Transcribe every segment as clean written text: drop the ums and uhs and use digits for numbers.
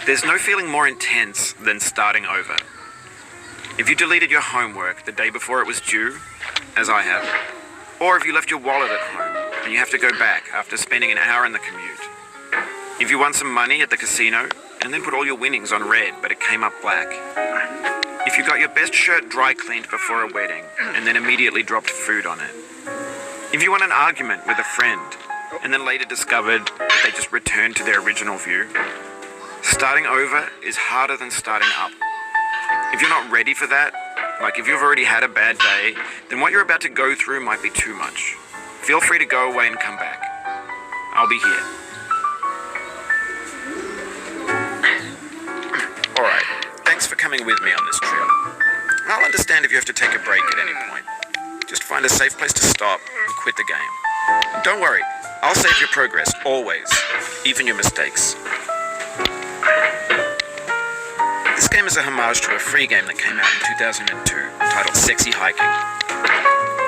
There's no feeling more intense than starting over. If you deleted your homework the day before it was due, as I have, or if you left your wallet at home and you have to go back after spending an hour in the commute. If you won some money at the casino and then put all your winnings on red but it came up black. If you got your best shirt dry cleaned before a wedding and then immediately dropped food on it. If you won an argument with a friend and then later discovered they just returned to their original view. Starting over is harder than starting up. If you're not ready for that, like if you've already had a bad day, then what you're about to go through might be too much. Feel free to go away and come back. I'll be here. Alright, thanks for coming with me on this trip. I'll understand if you have to take a break at any point. Just find a safe place to stop and quit the game. And don't worry, I'll save your progress, always, even your mistakes. This game is a homage to a free game that came out in 2002, titled Sexy Hiking.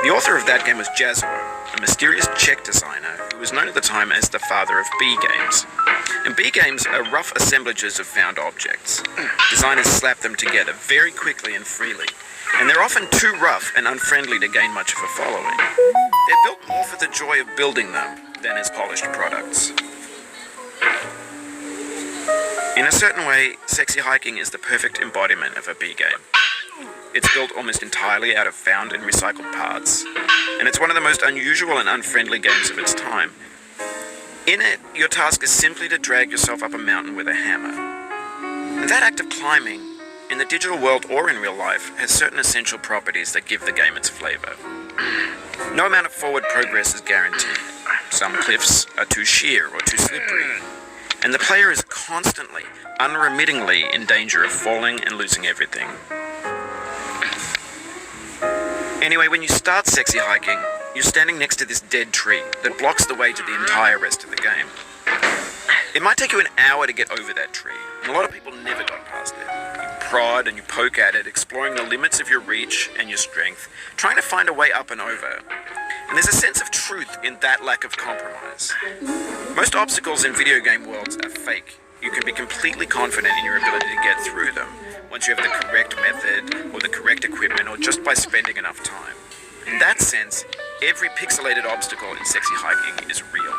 The author of that game was Jazzuo, a mysterious Czech designer who was known at the time as the father of B games. And B games are rough assemblages of found objects. Designers slap them together very quickly and freely, and they're often too rough and unfriendly to gain much of a following. They're built more for the joy of building them than as polished products. In a certain way, Sexy Hiking is the perfect embodiment of a B game. It's built almost entirely out of found and recycled parts, and it's one of the most unusual and unfriendly games of its time. In it, your task is simply to drag yourself up a mountain with a hammer. And that act of climbing, in the digital world or in real life, has certain essential properties that give the game its flavor. No amount of forward progress is guaranteed. Some cliffs are too sheer or too slippery. And the player is constantly, unremittingly in danger of falling and losing everything. Anyway, when you start Sexy Hiking, you're standing next to this dead tree that blocks the way to the entire rest of the game. It might take you an hour to get over that tree, and a lot of people never got past it. You prod and you poke at it, exploring the limits of your reach and your strength, trying to find a way up and over. And there's a sense of truth in that lack of compromise. Most obstacles in video game worlds are fake. You can be completely confident in your ability to get through them once you have the correct method or the correct equipment or just by spending enough time. In that sense, every pixelated obstacle in Sexy Hiking is real.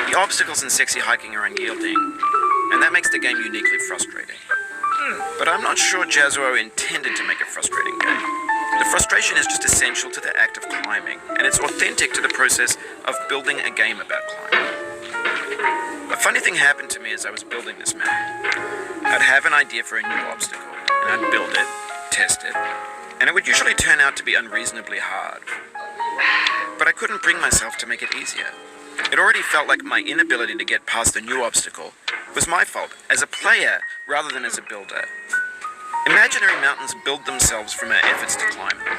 The obstacles in Sexy Hiking are unyielding, and that makes the game uniquely frustrating. But I'm not sure Jazzuo intended to make a frustrating game. The frustration is just essential to the act of climbing, and it's authentic to the process of building a game about climbing. A funny thing happened to me as I was building this map. I'd have an idea for a new obstacle, and I'd build it, test it, and it would usually turn out to be unreasonably hard. But I couldn't bring myself to make it easier. It already felt like my inability to get past the new obstacle was my fault, as a player rather than as a builder. Imaginary mountains build themselves from our efforts to climb them,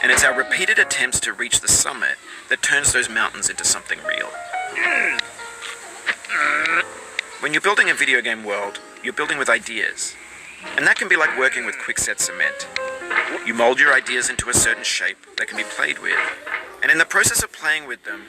and it's our repeated attempts to reach the summit that turns those mountains into something real. When you're building a video game world, you're building with ideas, and that can be like working with quickset cement. You mold your ideas into a certain shape that can be played with, and in the process of playing with them,